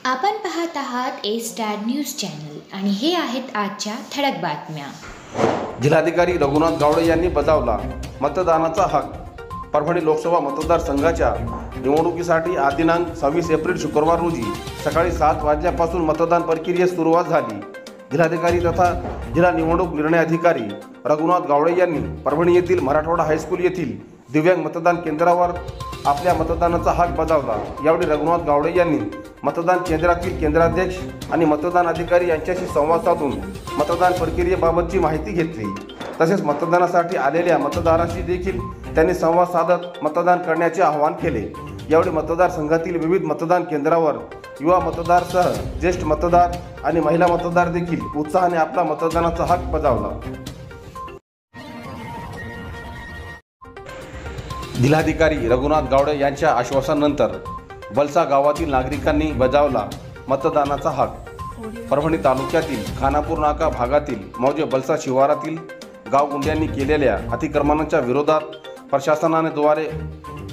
आपण पाहत आहात ए स्टार न्यूज चॅनल आणि हे आहेत आजच्या ठळक बातम्या। जिल्हाधिकारी रघुनाथ गावडे यांनी बजावला मतदानाचा हक्क। परभणी लोकसभा मतदारसंघाच्या निवडणुकीसाठी आज दिनांक 26 एप्रिल शुक्रवार रोजी सकाळी 7 वाजल्यापासून मतदान प्रक्रियेस सुरुवात झाली। जिल्हाधिकारी तथा जिल्हा निवडणूक निर्णय अधिकारी रघुनाथ गावडे यांनी परभणी येथील मराठवाडा हायस्कूल येथील दिव्यांग मतदान केंद्रावर आपल्या मतदानाचा हक्क बजावला। यावेळी रघुनाथ गावडे यांनी मतदान केंद्रातील केंद्राध्यक्ष आणि मतदान अधिकारी यांच्याशी संवाद साधून मतदान प्रक्रियेबाबतची माहिती घेतली। तसेच मतदानासाठी आलेल्या मतदारांशी देखील त्यांनी संवाद साधत मतदान करण्याचे आवाहन केले। यावेळी मतदारसंघातील विविध मतदान केंद्रावर युवा मतदारसह ज्येष्ठ मतदार आणि महिला मतदार देखील उत्साहाने आपला मतदानाचा हक्क बजावला। जिल्हाधिकारी रघुनाथ गावडे यांच्या आश्वासनानंतर बलसा गावातील नागरिकांनी बजावला मतदानाचा हक्क। परभणी तालुक्यातील खानापूर नाका भागातील मौजे बलसा शिवारातील गावगुंड्यांनी केलेल्या अतिक्रमणाच्या विरोधात प्रशासनाद्वारे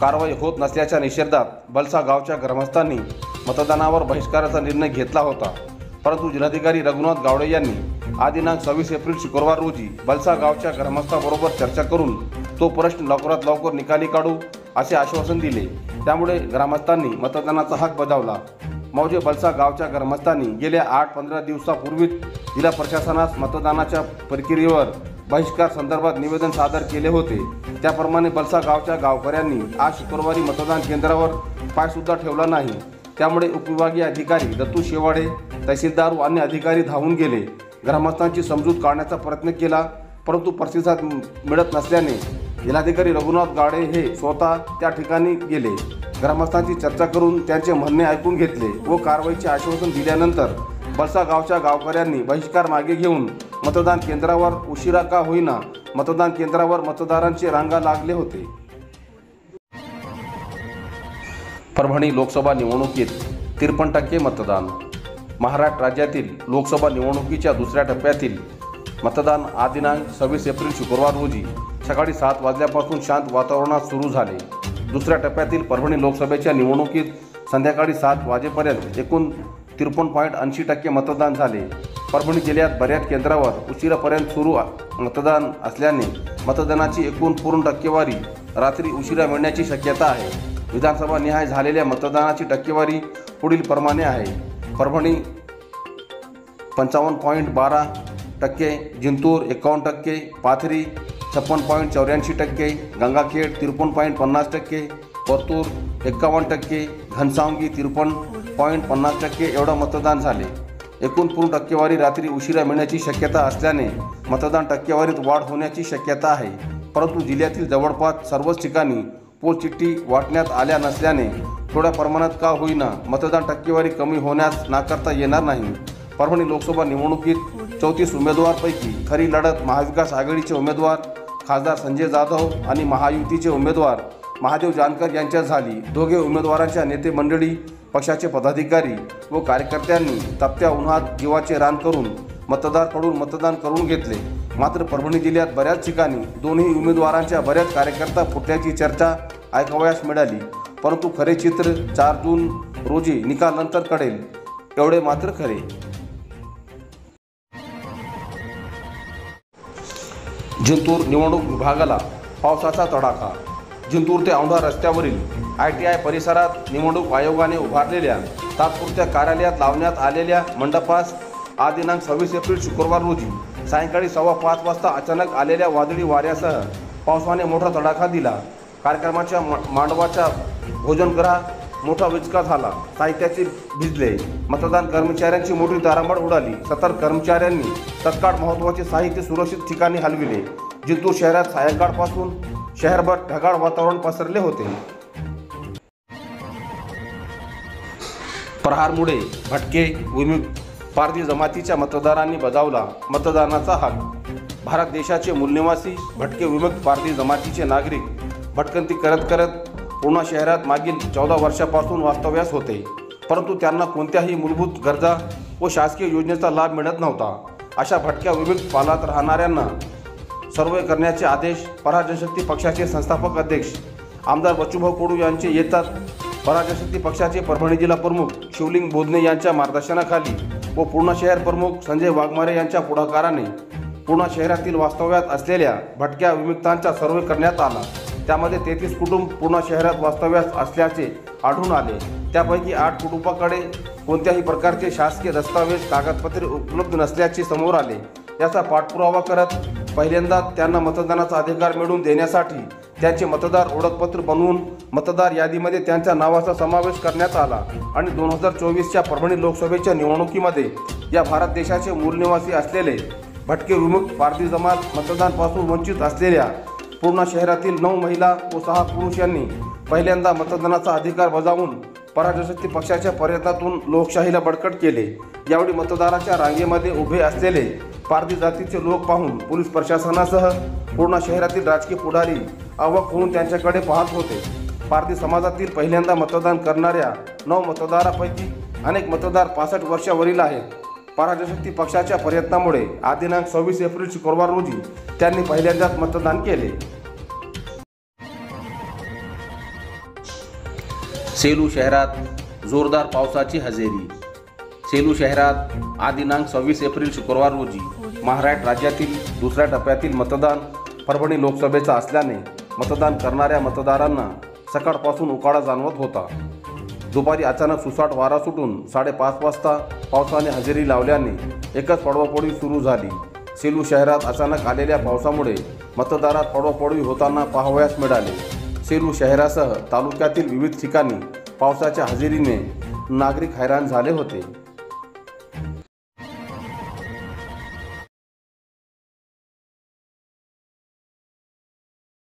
कारवाई होत नसल्याच्या निषेधात बलसा गावच्या ग्रामस्थांनी मतदानावर बहिष्काराचा निर्णय घेतला होता। परंतु जिल्हाधिकारी रघुनाथ गावडे यांनी आज दिनांक 26 एप्रिल शुक्रवार रोजी बलसा गावच्या ग्रामस्थांबरोबर चर्चा करून तो प्रश्न लवकरात लवकर निकाली काढू असे आश्वासन दिले। त्यामुळे ग्रामस्थांनी मतदानाचा हक्क बजावला। मौजे बलसा गावच्या ग्रामस्थांनी गेल्या 8-15 दिवसापूर्वीच जिल्हा प्रशासनास मतदानाच्या प्रक्रियेवर बहिष्कार संदर्भात निवेदन सादर केले होते। त्याप्रमाणे बलसा गावच्या गावकऱ्यांनी आज शुक्रवारी मतदान केंद्रावर पायसुद्धा ठेवला नाही। त्यामुळे उपविभागीय अधिकारी दत्तू शेवाडे, तहसीलदार व अन्य अधिकारी धावून गेले, ग्रामस्थांची समजूत काढण्याचा प्रयत्न केला, परंतु प्रतिसाद मिळत नसल्याने जिल्हाधिकारी रघुनाथ गावडे हे स्वतः त्या ठिकाणी गेले, ग्रामस्थांची चर्चा करून त्यांचे म्हणणे ऐकून घेतले व कारवाईचे आश्वासन दिल्यानंतर बलसा गावच्या गावकऱ्यांनी बहिष्कार मागे घेऊन मतदान केंद्रावर उशिरा का होईना मतदान केंद्रावर मतदारांची रांगा लागले होते। परभणी लोकसभा निवडणुकीत 53% मतदान। महाराष्ट्र राज्यातील लोकसभा निवडणुकीच्या दुसऱ्या टप्प्यातील मतदान आज दिनांक 26 एप्रिल शुक्रवार रोजी सकाळी 7 वाजल्यापासून शांत वातावरणात सुरू झाले। दुसऱ्या टप्प्यातील परभणी लोकसभेच्या निवडणुकीत संध्याकाळी 7 वाजेपर्यंत एकूण 53.80% मतदान झाले। परभणी जिल्ह्यात बऱ्याच केंद्रावर उशिरापर्यंत सुरू मतदान असल्याने मतदानाची एकूण पूर्ण टक्केवारी रात्री उशिरा मिळण्याची शक्यता आहे। विधानसभा निहाय झालेल्या मतदानाची टक्केवारी पुढील प्रमाणे आहे। परभणी 55.12%, जिंतूर 51%, पाथरी 56.84%, गंगाखेड 53.50%, परतूर 51%, घनसावंगी 53.50% एवढा मतदान झाले। एकूण पूर्ण टक्केवारी रात्री उशिरा मिळण्याची शक्यता असल्याने मतदान टक्केवारीत वाढ होण्याची शक्यता आहे। परंतु जिल्ह्यातील जवळपास सर्वच ठिकाणी पोलचिठ्ठी वाटण्यात आल्या नसल्याने थोड्या प्रमाणात का होईना मतदान टक्केवारी कमी होण्यास नाकारता येणार नाही। परभणी लोकसभा निवडणुकीत 34 उमेदवारांपैकी खरी लढत महाविकास आघाडीचे उमेदवार खासदार संजय जाधव आणि महायुतीचे उमेदवार महादेव जानकर यांच्यात झाली। दोघे उमेदवारांच्या नेते मंडळी, पक्षाचे पदाधिकारी व कार्यकर्त्यांनी तपत्या उन्हात जीवाचे रान करून मतदारांकडून मतदान करून घेतले। मात्र परभणी जिल्ह्यात बऱ्याच ठिकाणी दोन्ही उमेदवारांच्या बऱ्याच कार्यकर्ता फुटल्याची चर्चा ऐकावयास मिळाली, परंतु खरे चित्र 4 जून रोजी निकाल नंतर कळेल एवढे मात्र खरे। जिंतूर निवडणूक विभागाला पावसाचा तडाखा। जिंतूर ते औंढा रस्त्यावरील ITI परिसरात निवडणूक आयोगाने उभारलेल्या तात्पुरत्या कार्यालयात लावण्यात आलेल्या मंडपास आज दिनांक 26 एप्रिल शुक्रवार रोजी सायंकाळी 5:15 वाजता अचानक आलेल्या वादळी वाऱ्यासह पावसाने मोठा तडाखा दिला। कार्यक्रमाच्या मांडवाच्या भोजनगृहात मोठा विचका झाला, साहित्याचे भिजले, मतदान कर्मचाऱ्यांची मोठी तारांबळ उडाली। सतर्क कर्मचाऱ्यांनी तत्काळ महत्त्वाचे साहित्य सुरक्षित ठिकाणी हलविले। जिंतूर शहरात सायंकाळपासून शहरभर ढगाळ वातावरण पसरले होते। प्रहारमुळे भटके विमुक्त पारधी जमातीच्या मतदारांनी बजावला मतदानाचा हक्क। भारत देशाचे मूलनिवासी भटके विमुक्त पारधी जमातीचे नागरिक भटकंती करत करत पूर्णा शहरात मागील 14 वर्षापासून वास्तव्यास होते, परंतु त्यांना कोणत्याही मूलभूत गरजा व शासकीय योजनेचा लाभ मिळत नव्हता। अशा भटक्या विमुक्त पालात राहणाऱ्यांना सर्वे करण्याचे आदेश पराजनशक्ती पक्षाचे संस्थापक अध्यक्ष आमदार बच्चूभाऊ कडू यांचे येतात। पराजनशक्ती पक्षाचे परभणी जिल्हा प्रमुख शिवलिंग बोधने यांच्या मार्गदर्शनाखाली व पूर्णा शहर प्रमुख संजय वाघमारे यांच्या पुढाकाराने पूर्णा शहरातील वास्तव्यात असलेल्या भटक्या विमुक्तांचा सर्वे करण्यात आला। त्यामध्ये 33 कुटुंब पूर्णा शहरात वास्तव्यास असल्याचे आढळून आले। त्यापैकी 8 कुटुंबाकडे कोणत्याही प्रकारचे शासकीय दस्तावेज कागदपत्रे उपलब्ध नसल्याचे समोर आले। याचा पाठपुरावा करत पहिल्यांदा त्यांना मतदानाचा अधिकार मिळवून देण्यासाठी त्यांचे मतदार ओळखपत्र बनवून मतदार यादीमध्ये त्यांच्या नावाचा समावेश करण्यात आला आणि 2024च्या परभणी लोकसभेच्या निवडणुकीमध्ये या भारत देशाचे मूळ निवासी असलेले भटके विमुक्त पारधी जमात मतदानापासून वंचित असलेल्या पूर्णा शहरातील 9 महिला व 6 पुरुष यांनी पहिल्यांदा मतदानाचा अधिकार बजावून पराजशक्ती पक्षाच्या प्रयत्नातून लोकशाहीला बळकट केले। यावेळी मतदाराच्या रांगेमध्ये उभे असलेले पारधी जातीचे लोक पाहून पोलीस प्रशासनासह पूर्णा शहरातील राजकीय पुढारी अवाक होऊन त्यांच्याकडे पाहत होते। पारधी समाजातील पहिल्यांदा मतदान करणाऱ्या 9 मतदारापैकी अनेक मतदार 65 वर्षावरील आहेत। पराजशक्ती पक्षाच्या प्रयत्नामुळे आज दिनांक 26 एप्रिल शुक्रवार रोजी त्यांनी पहिल्यांदाच मतदान केले। सेलू शहरात जोरदार पावसाची हजेरी। सेलू शहरात आज दिनांक 26 एप्रिल शुक्रवार रोजी महाराष्ट्र राज्यातील दुसऱ्या टप्प्यातील मतदान परभणी लोकसभेचा असल्याने मतदान करणाऱ्या मतदारांना सकाळपासून उकाडा जाणवत होता। दुपारी अचानक सुसाट वारा सुटून 5:30 वाजता पावसाने हजेरी लावल्याने एकच पडवापडवी सुरू झाली। सेलू शहरात अचानक आलेल्या पावसामुळे मतदारात पडवापडवी होताना पाहावयास मिळाले। सेलू शहरासह तालुक्यातील विविध ठिकाणी पावसाच्या हजेरीने नागरिक हैराण झाले होते।